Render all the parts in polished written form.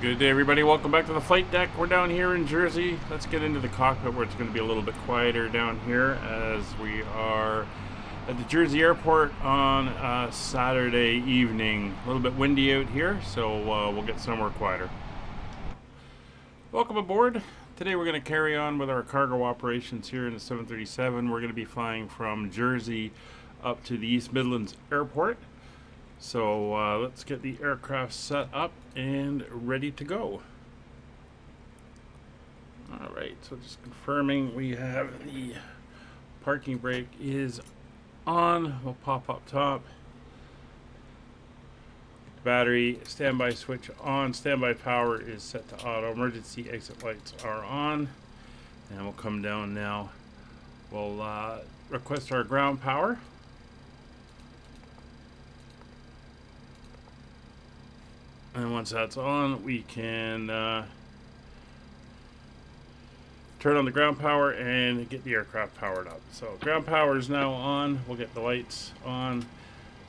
Good day, everybody. Welcome back to the flight deck. We're down here in Jersey. Let's get into the cockpit where it's going to be a little bit quieter down here as we are at the Jersey airport on a Saturday evening. A little bit windy out here, so we'll get somewhere quieter. Welcome aboard. Today we're going to carry on with our cargo operations here in the 737. We're going to be flying from Jersey up to the East Midlands airport. So let's get the aircraft set up and ready to go. Alright, so just confirming we have the parking brake is on. We'll pop up top. Battery standby switch on. Standby power is set to auto. Emergency exit lights are on. And we'll come down now. We'll request our ground power. And once that's on, we can turn on the ground power and get the aircraft powered up. So ground power is now on. We'll get the lights on.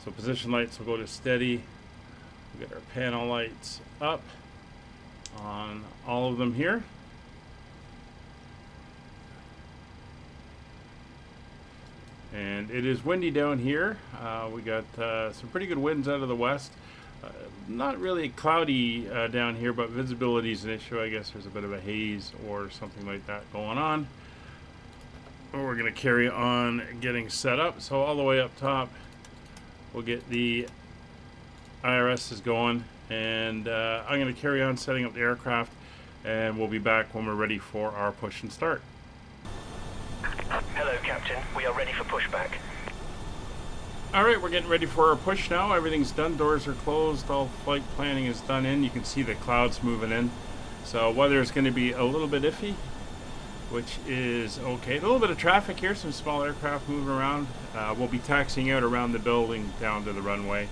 So position lights will go to steady. We'll get our panel lights up on all of them here. And it is windy down here. We got some pretty good winds out of the west. Not really cloudy down here, but visibility is an issue. I guess there's a bit of a haze or something like that going on. But we're going to carry on getting set up. So all the way up top, we'll get the IRSs going. And I'm going to carry on setting up the aircraft. And we'll be back when we're ready for our push and start. Hello, Captain. We are ready for pushback. Alright, we're getting ready for our push now. Everything's done. Doors are closed. All flight planning is done in. You can see the clouds moving in. So weather is going to be a little bit iffy, which is okay. A little bit of traffic here. Some small aircraft moving around. We'll be taxiing out around the building down to the runway.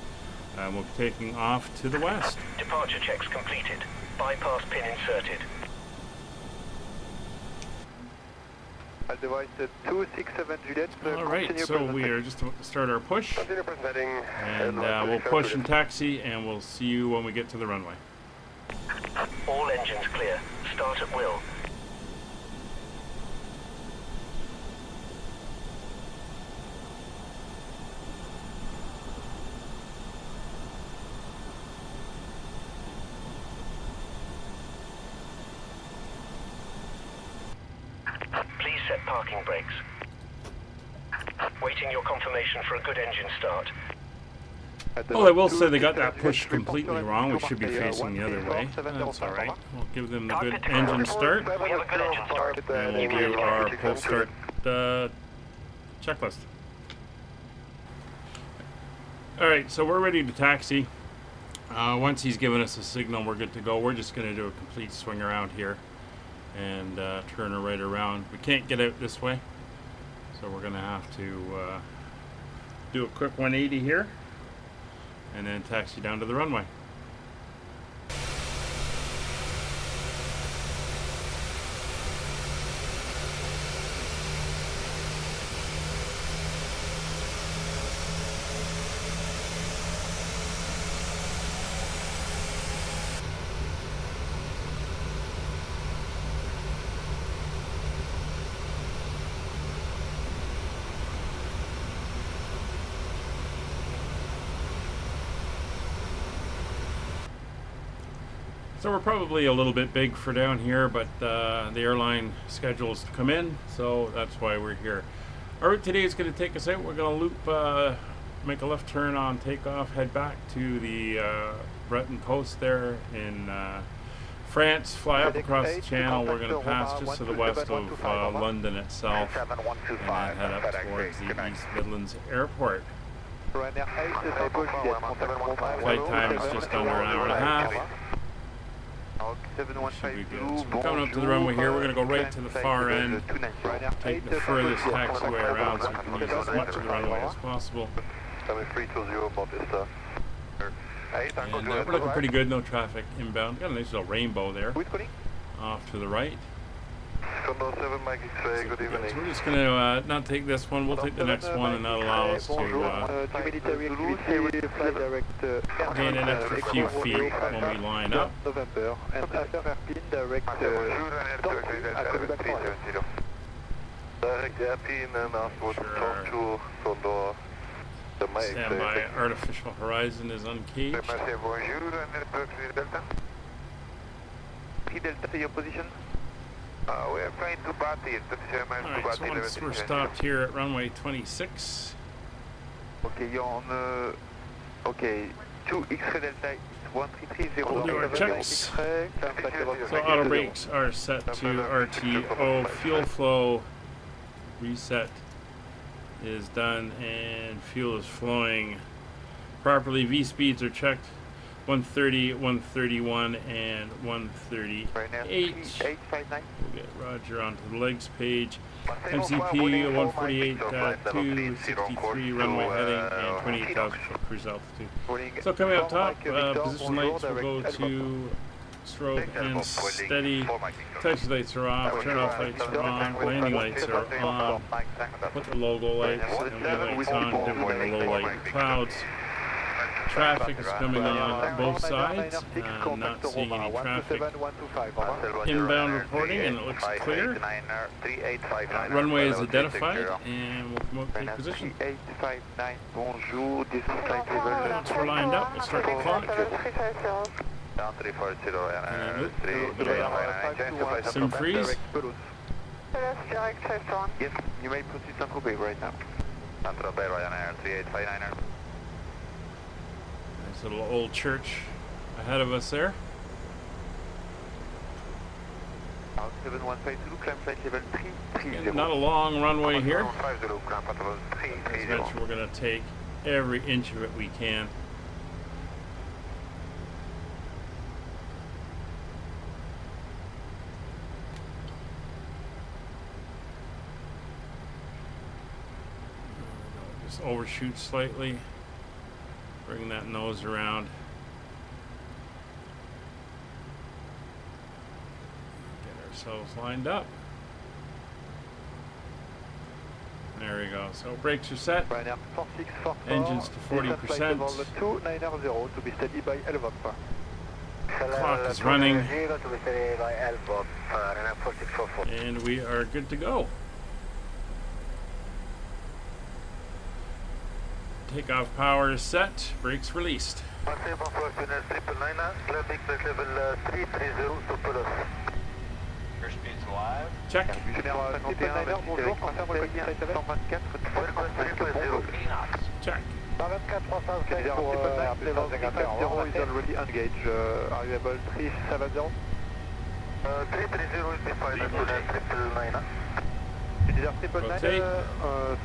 We'll be taking off to the west. Departure checks completed. Bypass pin inserted. Device 267 Juliet. Alright, so we are just about to start our push. And we'll push and taxi, and we'll see you when we get to the runway. All engines clear. Start at will. Please set parking brakes. Waiting your confirmation for a good engine start. Well, I will say they got that push completely wrong. We should be facing the other way. That's alright. We'll give them the good engine start. We have a good engine start. And we'll do our post-start checklist. Alright, so we're ready to taxi. Once he's given us a signal, we're good to go. We're just going to do a complete swing around here and turn her right around. We can't get out this way, so we're going to have to do a quick 180 here and then taxi down to the runway. So we're probably a little bit big for down here, but the airline schedules to come in, so that's why we're here. Our route today is going to take us out. We're going to loop, make a left turn on takeoff, head back to the Breton coast there in France, fly up across the channel. We're going to pass just to the west of London itself, and then head up towards the East Midlands airport. Flight time is just under an hour and a half. Should be good. So we're coming up to the runway here. We're going to go right to the far end, take the furthest taxiway around so we can use as much of the runway as possible. And we're looking pretty good, no traffic inbound. Got a nice little rainbow there off to the right. Condor 7 Mike X-ray, good So evening. we're just going to not take this one. We'll take the next one, and that'll allow us to gain an extra few feet when we line up. November, and after pin direct direct airpin and afterwards talk to Condor the Mike Standby artificial horizon is uncaged. Delta, your position? We're trying to battle it. Alright, so once we're stopped here at runway 26. Okay, you're on okay, 2 X-ray Delta 1330. We'll do our checks. So auto brakes are set to RTO. Fuel flow reset is done and fuel is flowing properly. V speeds are checked. 130, 131, and 138. We'll get Roger onto the legs page. MCP 148, 263 runway heading, and 28,000 foot cruise altitude. So coming up top, position lights will go to strobe and steady. Taxi lights are off, turn off lights are on, landing lights are on. Put the logo lights and wheel lights on, different than the low light clouds. Traffic is coming on both sides. Not seeing any traffic. Inbound reporting, and it looks clear. Runway is identified, and we'll come up and take position. Once we're lined up, we'll start the clock. Sim freeze. Yes, you may proceed to Saint-Tropez right now. Nice little old church ahead of us there. Again, not a long runway here. As mentioned, we're going to take every inch of it we can. Just overshoot slightly. Bring that nose around. Get ourselves lined up. There we go. So brakes are set. Engines to 40%. Clock is running. And we are good to go. Takeoff power is set, brakes released. Airspeed's alive. Check. Check. Is already engaged. Are you able 370? 330 will be fine. 999. It is a 999, Rotate.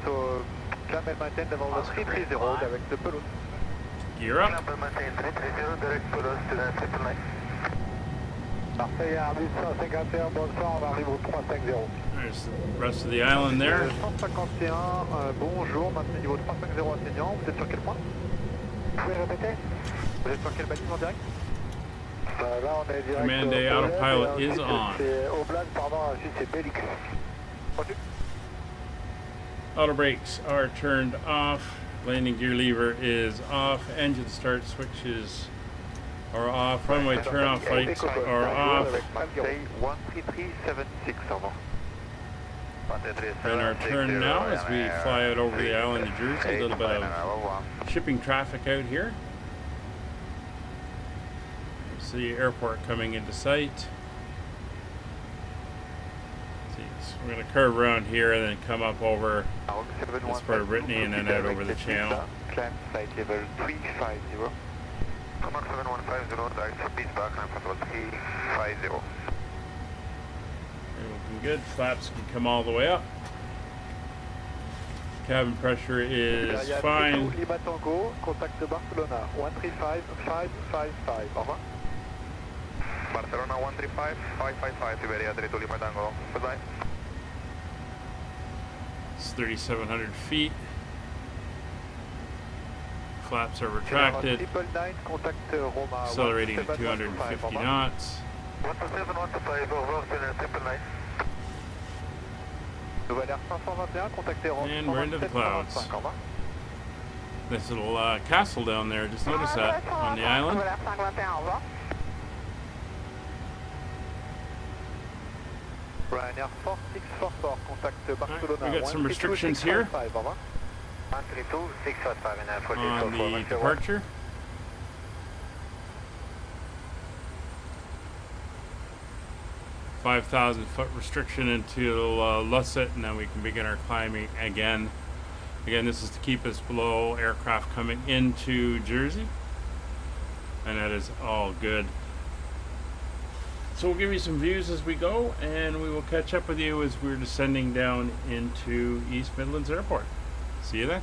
so climb and maintain level 330 direct the peloton. Gear up. Climb and maintain 330 direct peloton to 999. Parfait, Airbus 151, bonsoir, on arrive au 350. There's the rest of the island there. 151, bonjour, maintenez niveau 350 atteignant, vous êtes sur quel point? Vous pouvez répéter? Vous êtes sur quel bâtiment direct? Là on est direct. Command A autopilot is on. Au Blanc, pardon, ensuite c'est Bélix. Auto brakes are turned off. Landing gear lever is off. Engine start switches are off. Runway turn off lights are off. 13376, over. And our turn now as we fly out over the island of Jersey. A little bit of shipping traffic out here. See airport coming into sight. So we're going to curve around here and then come up over this part of Brittany and then out over the channel. Climb flight level 350. Command 7150, direct speed back, climb level 350. Looking good. Flaps can come all the way up. Cabin pressure is fine. Lima Tango, contact Barcelona 135555. Au revoir. Barcelona 135555, Iberia 32 Lima Tango. Goodbye. It's 3,700 feet. Flaps are retracted. Accelerating at 250 knots. 127, 125, over, 999. Nouvelle Air 521, contactez Rome And we're into the 127 clouds. 125, au revoir. Nice little castle down there. Just noticed that on the island. Nouvelle Air 521, au revoir. Ryanair 4644, contact Barcelona. We got some restrictions here 132, 655, au revoir. 132, 655 and on the departure. .5,000-foot restriction until Lusset, and then we can begin our climbing again. Again, this is to keep us below aircraft coming into Jersey, and that is all good. So we'll give you some views as we go, and we will catch up with you as we're descending down into East Midlands Airport. See you then.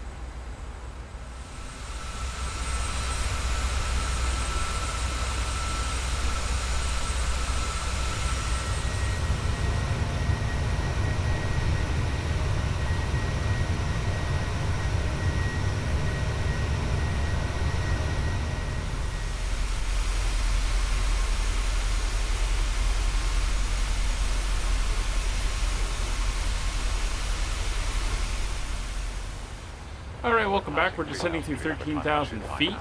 Alright, welcome back. We're descending through 13,000 feet.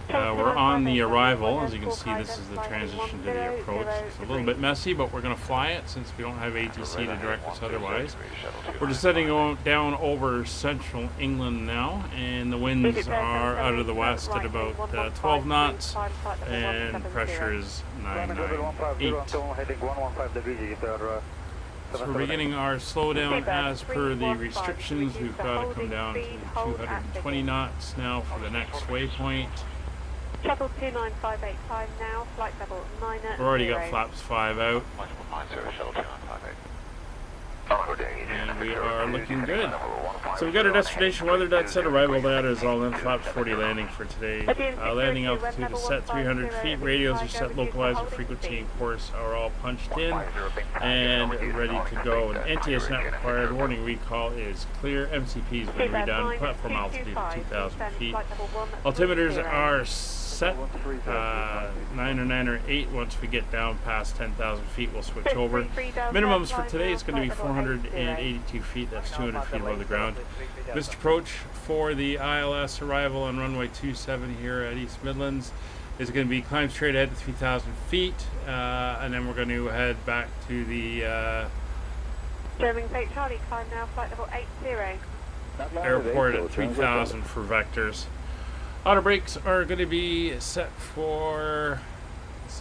We're on the arrival. As you can see, this is the transition to the approach. It's a little bit messy, but we're going to fly it since we don't have ATC to direct us otherwise. We're descending down over central England now, and the winds are out of the west at about 12 knots, and pressure is 998. So we're beginning our slowdown as per the restrictions. We've got to come down to 220 knots now for the next waypoint. Shuttle 29585 now, flight level 90. We've already got flaps 5 out. And we are looking good. So we've got our destination weather dot set, arrival data is all in, flaps 40 landing for today. Landing altitude is set 300 feet, radios are set, localizer, frequency and course are all punched in and ready to go. An NTS not required, warning recall is clear, MCP has been redone, platform altitude of 2,000 feet. Altimeters are set 9 or 9 or 8. Once we get down past 10,000 feet we'll switch over. Minimums for today is going to be 482 feet, that's 200 feet above the ground. Missed approach for the ILS arrival on runway 27 here at East Midlands is going to be climb straight ahead to 3,000 feet, and then we're going to head back to the German St. Charlie, climb now, flight level 80. airport at 3,000 for vectors. Auto brakes are going to be set for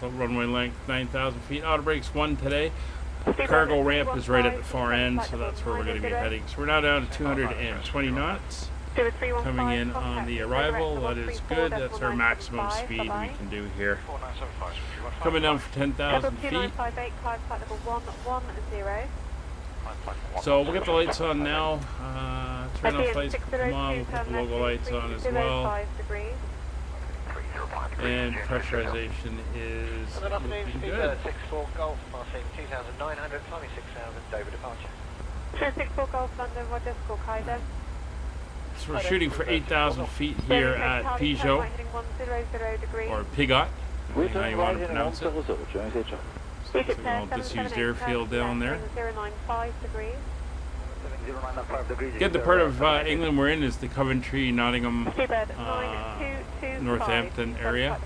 runway length 9,000 feet. Auto brakes 1 today. Cargo ramp is right at the far end, so that's where we're going to be heading. So we're now down to 220 knots. Coming in on the arrival, that is good. That's our maximum speed we can do here. Coming down for 10,000 feet. So we'll get the lights on now. Turn off lights, come on, we'll put the logo lights on as well. And pressurization is looking good. 64 Golf, passing 2,900, climbing 6,000, Dover departure. 64 Golf, London, Roger, score Kaiser. So we're shooting for 8,000 feet here at Peugeot, or Pigot, depending how you want to pronounce it. So we won't disused airfield down there. 095 degrees. Again, the part of England we're in is the Coventry, Nottingham, Northampton area.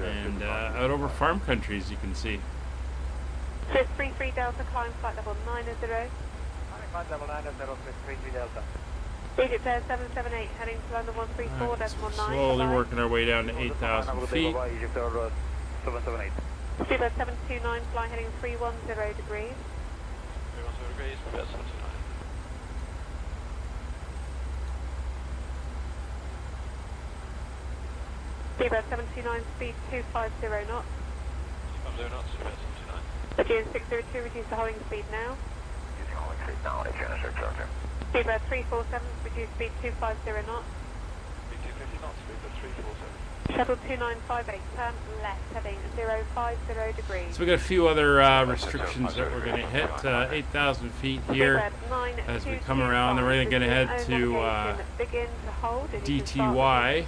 And out over farm country, as you can see. Swiss 33 Delta, climb flight level 90. Flight level 90, Swiss 33 Delta. Egypt Air 778, heading to London 134, Right, so slowly working our way down to 8,000 feet. Seabird 729, flying heading 310 degrees. 310 degrees, Seabird 729. Seabird 729, speed 250 knots. 250 knots, Seabird 729. Aegean 602, reduce the holding speed now. Using holding speed now, Aegean 602. Seabird 347, reduce speed 250 knots. Speed 250 knots, Seabird 347. Shuttle 2958, turn left, heading 050 degrees. So we got a few other restrictions that we're going to hit. 8,000 feet here as we come around. Then we're going to head to DTY.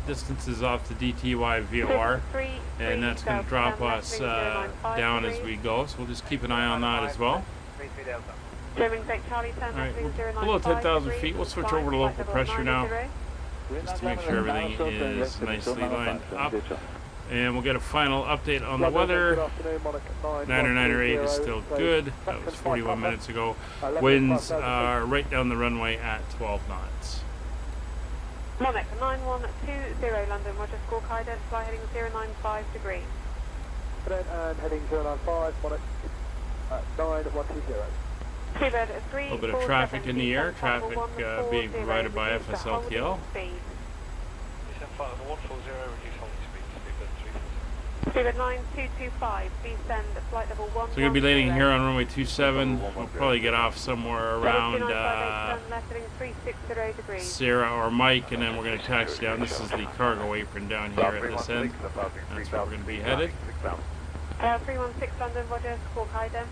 distances off the DTY VOR, and that's going to drop us down as we go, so we'll just keep an eye on that as well. Alright, we're below 10,000 feet. We'll switch over to local pressure now, just to make sure everything is nicely lined up. And we'll get a final update on the weather. 908 is still good. That was 41 minutes ago. Winds are right down the runway at 12 knots. Monarch 9120 London, Roger, score guidance, fly heading 095 degrees. And heading 095, Monarch 9120. A A little bit of traffic in the air, traffic being provided by FSLTL. Speedbird 9225, descend flight level 1. So we're going to be landing here on runway 27. We'll probably get off somewhere around Sarah or Mike, and then we're going to taxi down. This is the cargo apron down here at this end. That's where we're going to be headed. 316 London, Roger, score guidance.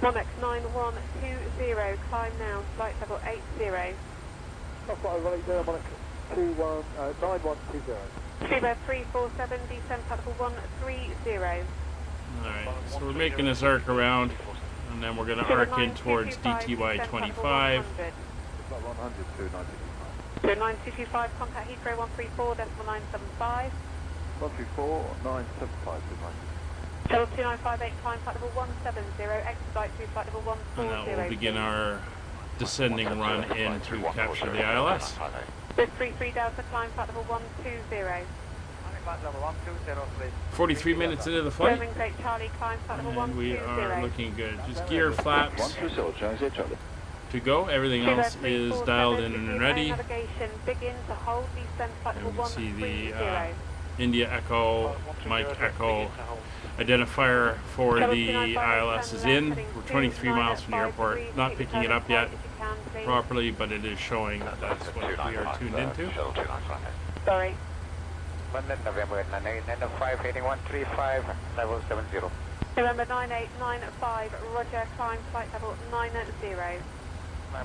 Monarch 9120, climb now, flight level 80. Monarch 9120. Speedbird 347, descend flight level 130. Alright, so we're making this arc around, and then we're going to arc in towards DTY 25. 9225, contact Heathrow 134.975. 134.975. Shuttle 2958, climb flight level 170, expedite to flight level 140. And that will begin our descending run in to capture the ILS. With 33 Delta, climb flight level 120. 43 minutes into the flight, German Great Charlie, climb flight level and we 120. are looking good. Just gear flaps to go. Everything else is dialed in and ready. Navigation, begin to hold, descend flight And level we see the 130. India Echo, Mike Echo identifier for the ILS is in. We're 23 miles from the airport. Not picking it up yet properly, but it is showing that that's what we are tuned into. Sorry. London, November 985, heading 135, level 70. November 9895, Roger, climb flight level 90.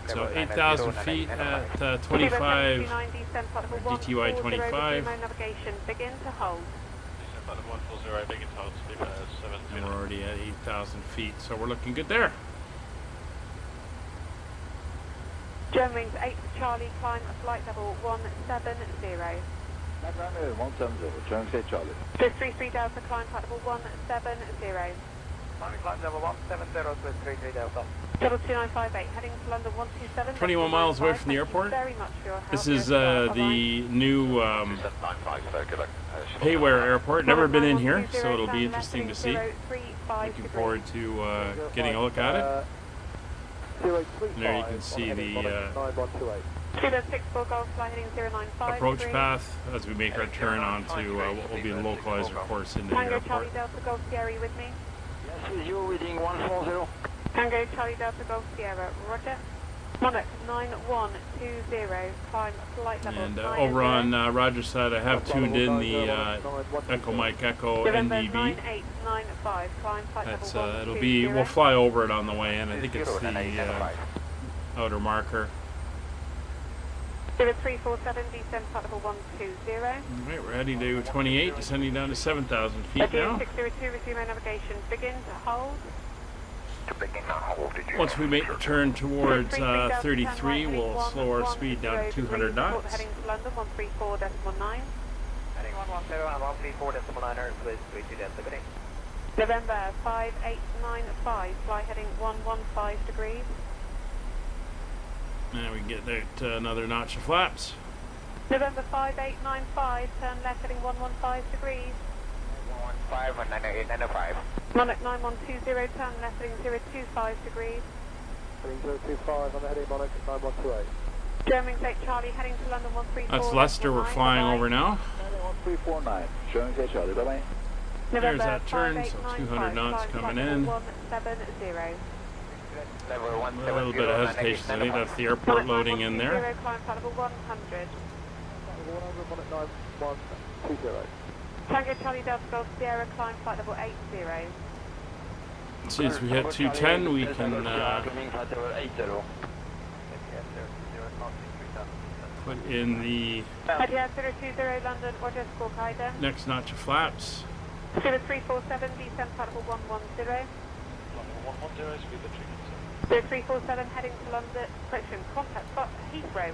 So 8,000 feet at 25, DTY 25. Navigation, begin to hold. And we're already at 8,000 feet, so we're looking good there. Germanwings 8 Charlie, climb flight level 170. 170, German Great Charlie. 33 Delta, climb flight level 170. Climb level 170 with 33 Delta. Shuttle 2958, heading to London 127. 21 miles away from the airport. Very much for your help. This is the new Payware Airport. Never been in here, so it'll be interesting to see. Looking forward to getting a look at it. And there you can see the approach path as we make our turn onto what will be the localizer course into the Tango airport. Charlie Delta Golf Sierra, you with me? Yes, you're reading 140. Tango Charlie Delta Golf Sierra, Roger. Monarch 9120, climb flight level And over on Roger's side, I have tuned in the Echo Mike Echo November NDB. 9895, climb flight That's level 120. it'll be. We'll fly over it on the way in. I think it's the outer marker. 0347, descend flight level 120. Alright, we're heading to 28, descending down to 7,000 feet now. 602, resume our navigation. Begin to hold. Once we make the turn towards 33, we'll slow our speed down to 200 knots. Heading to London 134.9. Heading 110 and 134.9 with 32 Delta. November 5895, fly heading 115 degrees. And we can get there to another notch of flaps. November 5895, turn left heading 115 degrees. 115 and 9895. Monarch 9120, turn left heading 025 degrees. Heading 025, I'm heading Monarch 9128. German Great Charlie, heading to London 134. That's Leicester we're flying over now. 1349, German Great Charlie, bye-bye. There's that turn, so 200 knots coming in. 170. A little bit of hesitation, I think that's the airport loading in there. Climb flight level 100. 9120. Tango Charlie Delta Golf Sierra, climb flight level 80. As soon as we hit 210, we can put in the Etihad 020 London, Roger, score Qaida. next notch of flaps. 0347, descent flight level 110. 110, speed the 0347 heading to London, correction, contact spot Heathrow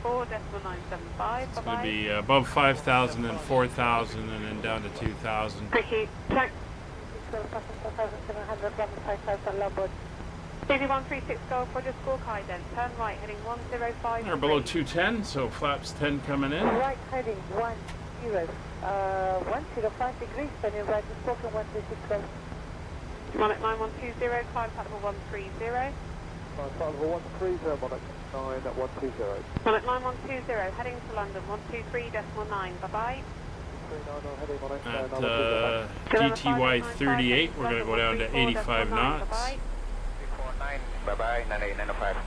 134.975. It's going to be above 5,000 and 4,000 and then down to 2,000. Thank you. Check. 136 Golf, Roger, score Qaida. Turn right, heading 105. We're below 210, so flaps 10 coming in. Right heading 105 degrees, turning right to spoken 136 Golf. Monarch 9120, climb flight level 130. Flight level 130, Monarch 9120. Monarch 9120, heading to London 123.9, bye-bye. 390 heading Monarch At DTY 38, we're going to go down to 85 knots. Bye-bye. 349, bye-bye, 9895.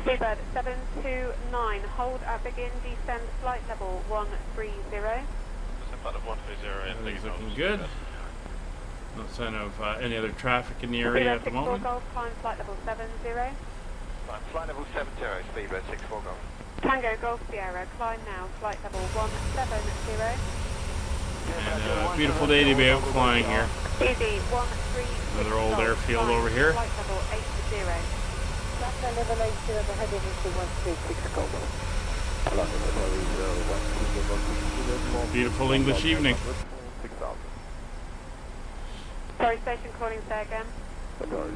Seabird 729, hold at begin, descend flight level 130. Flight level 130. Everything's looking good. No sign of any other traffic in the area at the moment. Golf, climb flight level 70. Flight level 70, speedbird 64 Golf. Tango Golf Sierra, climb now, flight level 170. And beautiful day to be out flying here. Easy 136. Another old Golf, airfield climb, over here. Flight level 80. Flight level 80, the heading is to 136 Golf. Beautiful English evening. 6,000. Sorry, station calling, say again. Sorry, 12,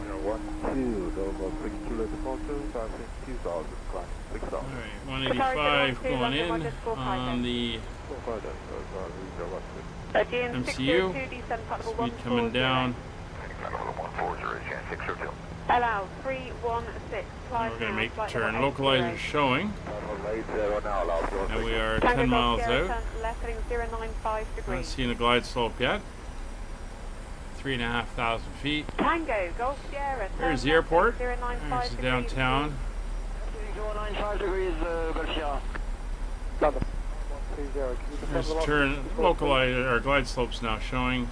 Dover 6 Kilo departure, passing 2,000, climb 6,000. Alright, 185 going in on the MCU. Speed coming down. Allow 316, climb We're going to now, make the flight turn. level Localizer 80. showing. And we are 10 miles out. Left heading 095 Not degrees. seeing a glide slope yet. 3,500 feet. Tango, Golf Sierra. There's the airport. There's the downtown. 095 degrees, Garcia. London. 130, can you There's the turn. Localizer, or glide slopes now showing.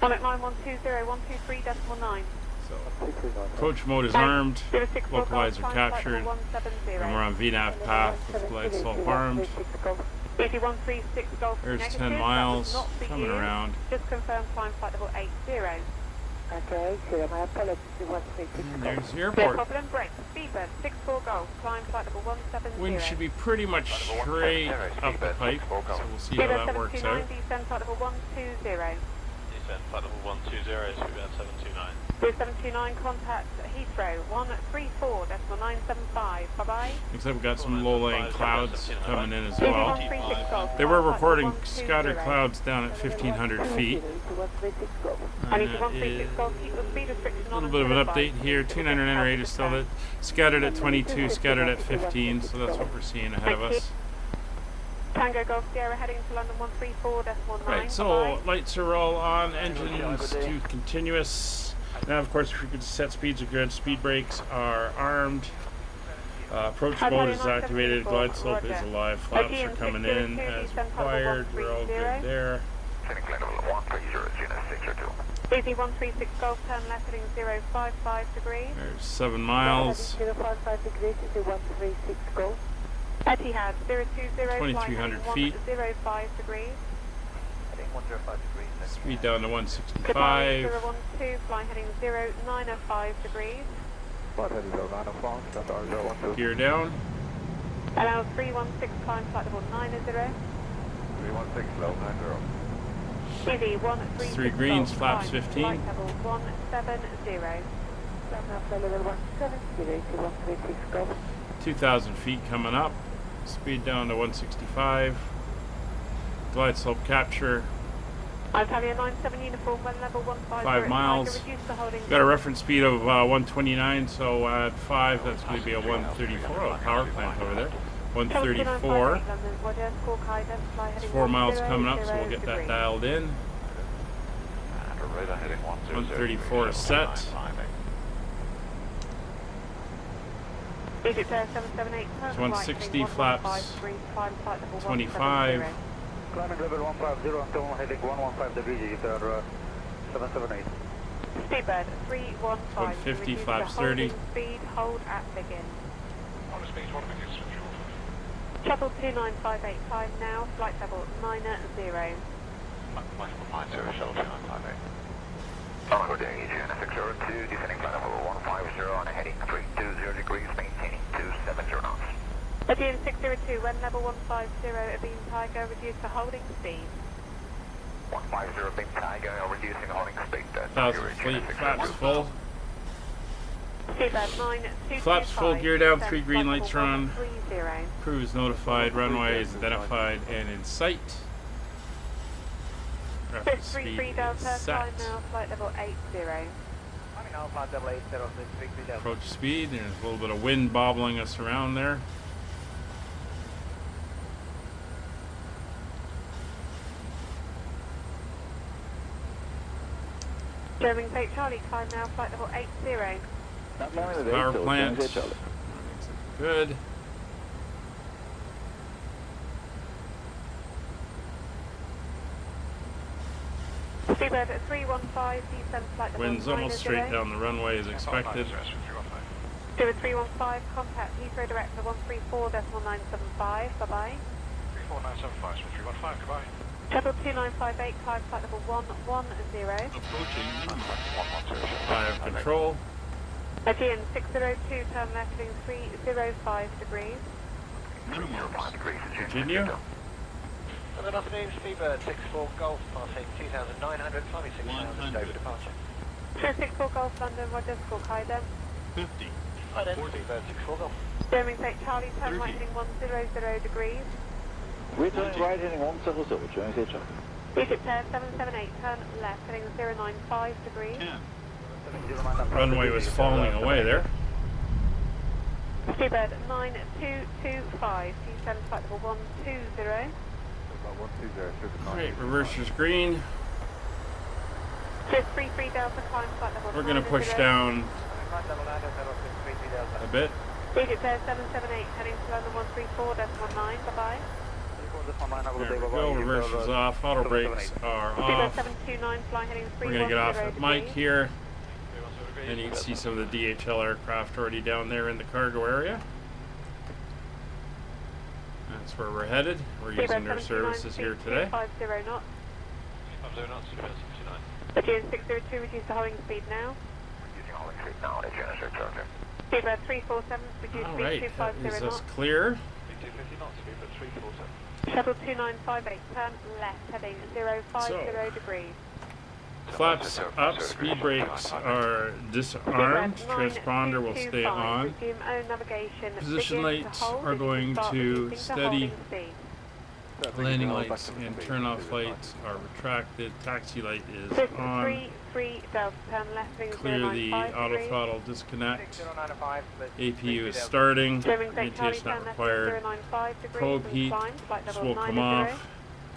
Monarch 9120, 123.9. So, approach mode is armed. Localizer captured. And we're on VNAV path with glide slope armed. 136 Golf There's negative, 10 miles that was not for coming you. around. Just confirm climb flight level 80. Okay, so my apologies to 136 And Golf. there's the No airport. problem, break. Speedbird 64 Golf, climb flight level 170. Wind should be pretty much straight up the pipe, so we'll see how that works out. Descend flight level 120. Descend flight level 120, speedbird 729. With 729, contact Heathrow 134.975. Bye-bye. Looks like we've got some low-lying clouds coming in as Easy well. 136 Golf, They were climb flight reporting level 120. scattered clouds down at 1,500 feet. And And easy that 136 is Golf, keep the speed restriction a on. little bit of an update here. 298 is still at, scattered at 22, scattered at 15, so that's what we're seeing ahead of us. Tango Golf Sierra heading to London 134.19. Right, so lights are all on, engines to continuous. Now, of course, frequency set speeds are good. Speed brakes are armed. Approach mode is activated. Glide slope is alive. Flaps are coming in as required. We're all good there. Easy 136 Golf, turn left heading 055 degrees. There's 7 miles. 055 degrees to 136 Golf. Etihad 020, 2,300 feet. 05 degrees. Heading 105 degrees. Speed down to Goodbye 165. 012, flying heading 0905 degrees. Flight heading 0905, that's our 012. Gear down. Allow 316, climb flight level 90. 316, low 90. Easy 136 3 greens, Golf, flaps climb 15. flight level 170. Flight level 170 to 136 Golf. 2,000 feet coming up. Speed down to 165. Glide slope capture. Italia 97 uniform, one level 150. 5 miles. Reduce the holding. Got a reference speed of 129, so at 5, that's going to be a 134. Oh, power plant over there. 134. It's 4 miles coming up, so we'll get that dialed in. 134 set. Egypt Air 778. It's 160 flaps. 25. Climbing level 150 until heading 115 degrees, Egypt Air 778. Speedbird 315. 150 Reduce flaps the holding 30. Speed, hold at begin. On the speed, what we can switch off. Shuttle 2958, climb now, flight level 90. Mike 90, shuttle 2958. Oh, good day, EGNX 602, descending flight level 150 and heading 320 degrees, maintaining 270 knots. Aegean 602, when level 150, Beam Tiger, reduce the holding speed. 150, Beam Tiger, reducing holding speed. Fleet, flaps full. Seabird 9225. Flaps full, gear down, descend 3 green flight lights level are on. 130. Crew is notified, runway is identified and in sight. Rapid speed 33 Delta, is set. climb now, flight level 80. Approach speed, there's a little bit of wind bobbling us around there. German St. Charlie, climb now, flight level 80. Power plant. Good. Seabird 315, descend flight level Wind's almost 90. straight down the runway as expected. Seabird 315, contact Heathrow Director 134.975, bye-bye. 34975, 315, goodbye. Shuttle 2958, climb flight level 110. Approaching 110. I have control. Aegean 602, turn left heading 305 degrees. Continue. Good afternoon, Seabird 64 Golf, passing 2,900, climbing 6,000, over departure. 264 Golf, London, Roger, squawk high then. 50. Hi then, Seabird 64 Golf. German St. Charlie, turn right heading 100 degrees. We're turning right heading 100, German St. Charlie. Egypt Air 778, turn left heading 095 degrees. 10. Runway was falling away there. Seabird 9225, descend flight level 120. Alright, reverser's green. Swift 33 Delta, climb flight level We're going to push 90. down a bit. Egypt Air 778, heading to London 134.19, bye-bye. There we go, reverser's off, auto brakes are Seabird off. 729, flying heading 310 We're going to get off at Mike degrees. here. And you can see some of the DHL aircraft already down there in the cargo area. That's where we're headed. We're using their services here today. 50 knots. 50 knots, Seabird 69. Aegean 602, reduce the holding speed now. Reducing holding speed now, EGNX 602. Seabird 347, reduce speed Alright, that 250 is knots. us clear. 250 knots, Seabird 347. Shuttle 2958, turn left heading 050 degrees. Flaps up, speed brakes are disarmed, transponder will stay on. Resume own navigation. Position Begin to lights hold are as you going start to reducing the steady. holding speed. Landing lights and turn off lights are retracted. Taxi light is Swift on. 33 Delta, turn left heading Clear the 095 auto degrees. throttle disconnect. APU is starting. German St. Charlie, Mutation turn not left required. 095 degrees. Probe and heat climb, flight level will 90. come off.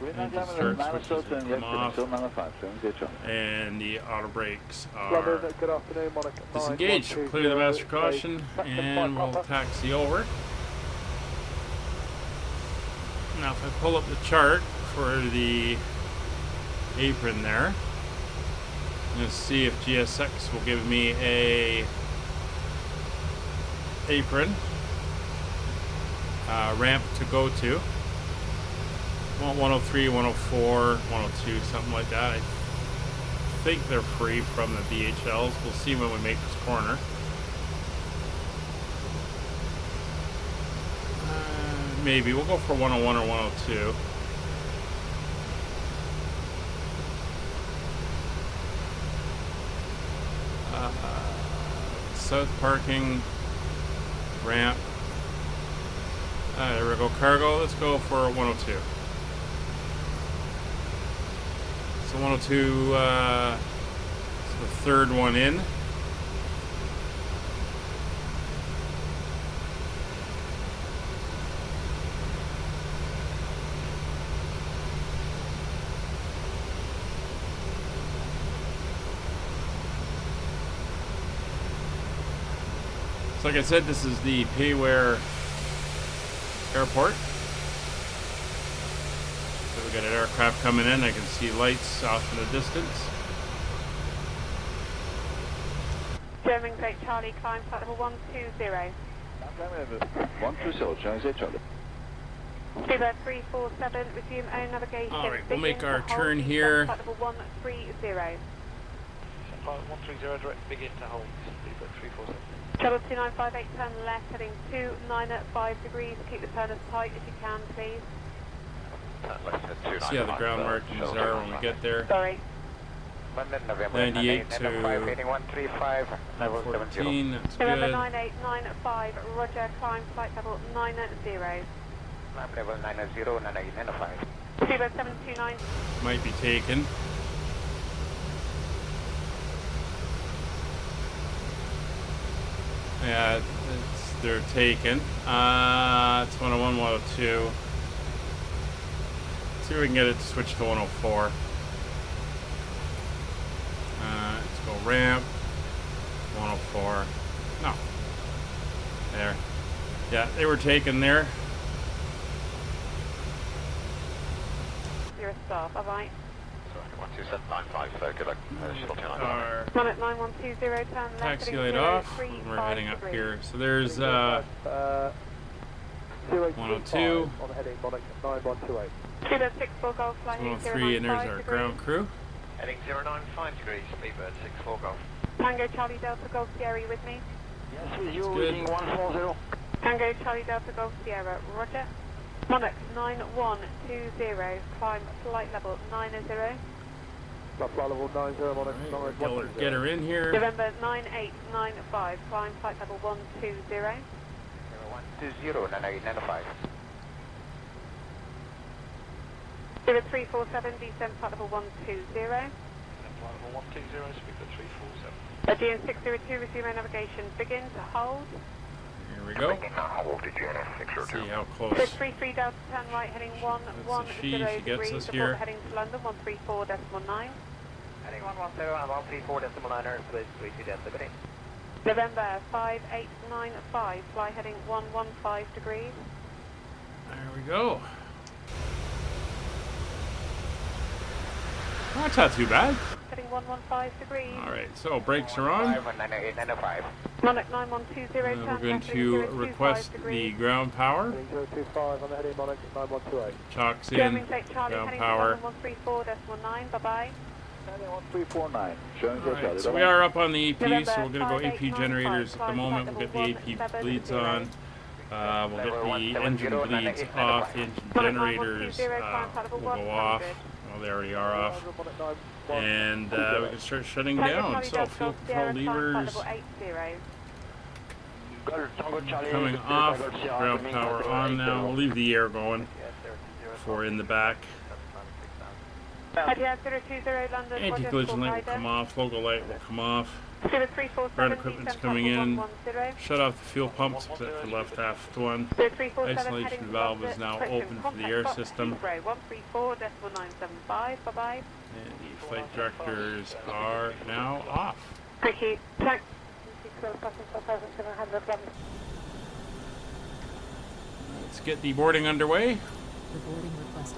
We're And not the climbing start switches will come off. 95, German St. Charlie. And the auto brakes are Good afternoon, Monica. disengaged. Clear the master caution and we'll taxi over. Now if I pull up the chart for the apron there, I'm going to see if GSX will give me a apron ramp to go to. I want 103, 104, 102, something like that. I think they're free from the DHLs. We'll see when we make this corner. Maybe we'll go for 101 or 102. South parking ramp. There we go, cargo. Let's go for 102. So 102 is the third one in. So like I said, this is the Payware Airport. So we got an aircraft coming in. I can see lights off in the distance. German St. Charlie, climb flight level 120. 120, German St. Charlie. Speedbird 347, resume own navigation. All right, we'll make Begin our to hold turn descent here. flight level 130. Flight 130, direct begin to hold. Speedbird 347. Shuttle 2958, turn left, heading 295 degrees. Keep the turners tight if you can, please. Turn left at 295. See how the ground markings are when we get there. Sorry. London, November 98 to 8135, level 70. 14, that's November good. 9895, roger, climb flight level 90. Climb level 90, 9895. Speedbird 729. Might be taken. Yeah, they're taken. It's 101, 102. See if we can get it to switch to 104. Let's go ramp. 104. No. There. Yeah, they were taken there. You're a star, bye-bye. 12795, good luck. Shuttle 295. Our Monarch 9120, turn left, taxi heading light off. 035 We're heading up degrees. here. So there's 102. On heading Monarch 9128. Speedbird 64 Golf, flying 103, and there's 095 our degrees. ground crew. Heading 095 degrees, Speedbird 64 Golf. Tango Charlie Delta Golf Sierra, you with me? Yes, with you, That's good. reading 140. Tango Charlie Delta Golf Sierra, roger. Monarch 9120, climb flight level 90. Flight level 90, Monarch Alright, 9120. get her in here. November 9895, climb flight level 120. 120, 9895. Speedbird 347, B7 flight level 120. Flight level 120, Speedbird 347. Aegean 602, resume own navigation. Begin to hold. Here we go. Begin to hold, EGNX See 602. how close. 633 Delta, turn right, heading 110 she gets degrees. us Support here. heading to London, 134.9. Heading 110 and 134.9, split 32 Delta, Liberty. November 5895, fly heading 115 degrees. There we go. That's not too bad. Heading 115 degrees. Alright, so brakes are on. 9895. Monarch 9120, turn We're left, going heading to 025 request the degrees. ground power. Heading 025 on the heading Monarch 9128. Chalks in. German Take Charlie, Ground heading power. to London 134.9, bye-bye. Heading 1349, showing your Alright, charlie. so we are up on the AP, November so we're going to go AP 5895, generators at the climb moment. flight We'll get level the AP 170. bleeds on. We'll get the engine bleeds off. The engine Monarch generators 9120, climb flight level will go off. 100. Well, they already are off. Monarch 91. And we can start shutting Tango down. Charlie So Delta fuel Golf control Sierra, climb flight levers level 80. coming off. Ground power on now. We'll leave the air going for in the back. Idea 020 London, Anti-collision light will come off. Logo light will come off. Speedbird 347, Ground equipment's coming in. 110. Shut off the fuel pumps except for left aft one. Speedbird 347, Isolation heading to valve London, is now approaching open for the contact air box system. Heathrow, 134.975, bye-bye. And the flight directors are now off. Thank you. Check. Let's get the boarding underway. The boarding requested.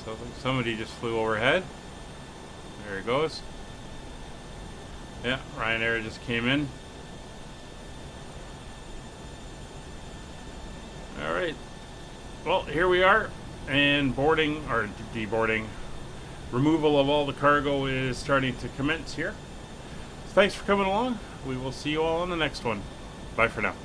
So somebody just flew overhead. There it goes. Yeah, Ryanair just came in. All right. Well, here we are, and boarding or deboarding, removal of all the cargo is starting to commence here. So thanks for coming along. We will see you all on the next one. Bye for now.